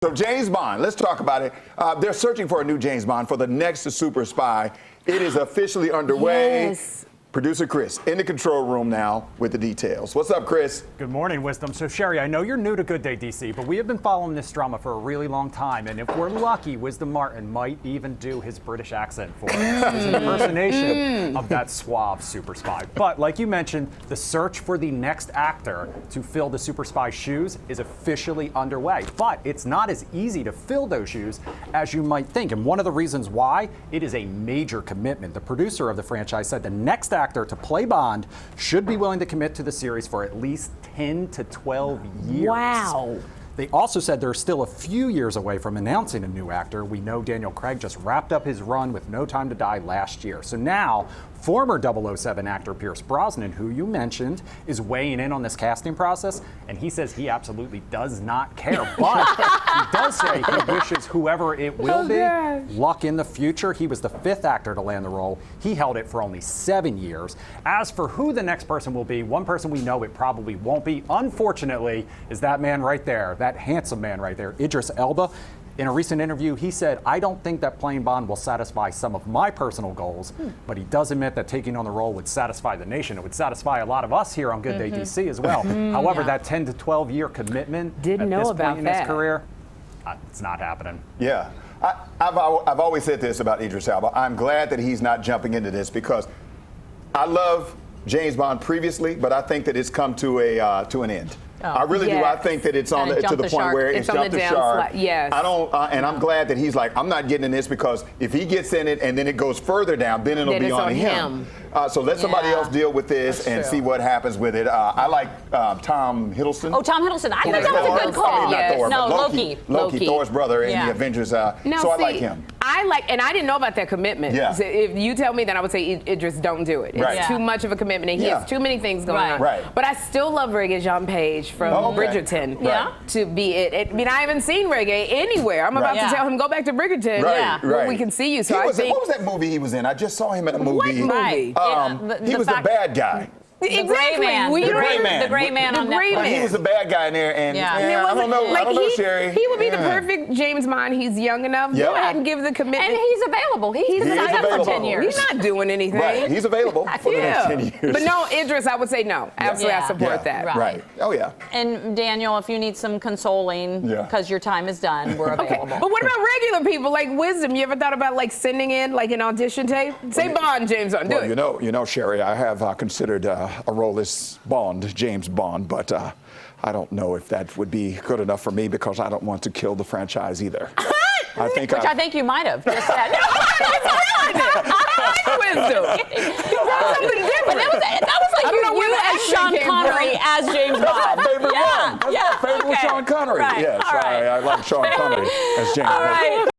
So James Bond, let's talk about it. They're searching for a new James Bond for the next super spy. It is officially underway. Yes. Producer Chris in the control room now with the details. What's up, Chris? Good morning, Wisdom. So, Sherri, I know you're new to Good Day D.C, but we have been following this drama for a really long time. And if we're lucky, Wisdom Martin might even do his British accent for us. His impersonation of that suave super spy. But like you mentioned, the search for the next actor to fill the super spy shoes is officially underway. But it's not as easy to fill those shoes as you might think. And one of the reasons why, it is a major commitment. The producer of the franchise said the next actor to play Bond should be willing to commit to the series for at least 10 to 12 years. Wow. They also said they're still a few years away from announcing a new actor. We know Daniel Craig just wrapped up his run with No Time to Die last year. So now, former 007 actor Pierce Brosnan, who you mentioned, is weighing in on this casting process, and he says he absolutely does not care. But he does say he wishes whoever it will be luck in the future. He was the 5th actor to land the role. He held it for only 7 years. As for who the next person will be, one person we know it probably won't be, unfortunately, is that man right there, that handsome man right there, Idris Elba. In a recent interview, he said, "I don't think that playing Bond will satisfy some of my personal goals, but he does admit that taking on the role would satisfy the nation. It would satisfy a lot of us here on Good Day D.C. as well." However, that 10 to 12 year commitment at this point in his career, it's not happening. Yeah. I've always said this about Idris Elba. I'm glad that he's not jumping into this because I love James Bond previously, but I think that it's come to an end. I really do. I think that it's on to the point where it's jumped the shark. Yes. I don't, and I'm glad that he's like, I'm not getting in this because if he gets in it and then it goes further down, then it'll be on him. So let somebody else deal with this and see what happens with it. I like Tom Hiddleston. Oh, Tom Hiddleston. I think that was a good call. Not Thor, No, but Loki, Thor's brother in the Avengers. So I like him. And I didn't know about that commitment. Yeah. So if you tell me, then I would say, Idris, don't do it. It's too much of a commitment, and he has too many things going on. Right. But I still love Reggae Jean Page from Bridgerton to be it. I mean, I haven't seen Reggae anywhere. I'm about to tell him, go back to Bridgerton where we can see you. So I think, what was that movie he was in? I just saw him in a movie. What movie? He was the bad guy. The Gray Man. The Gray Man. The Gray Man on Netflix. He was the bad guy in there, and I don't know, Sherri. He would be the perfect James Bond. He's young enough. Go ahead and give the commitment. And he's available. He's been signed up for 10 years. He's not doing anything. Right. He's available for the next 10 years. But no, Idris, I would say no. Absolutely, I support that. Right. Oh, yeah. And Daniel, if you need some consoling because your time is done, we're available. But what about regular people like Wisdom? You ever thought about like sending in like an audition tape? Say Bond, James Bond, do it. You know, Sherri, I have considered a role as Bond, James Bond, but I don't know if that would be good enough for me because I don't want to kill the franchise either. I think you might have just said. Wisdom. Something different. That was like you as Sean Connery as James Bond. That's my favorite one. That's my favorite Sean Connery. Right. Yes, All right. I like Sean Connery as James Bond.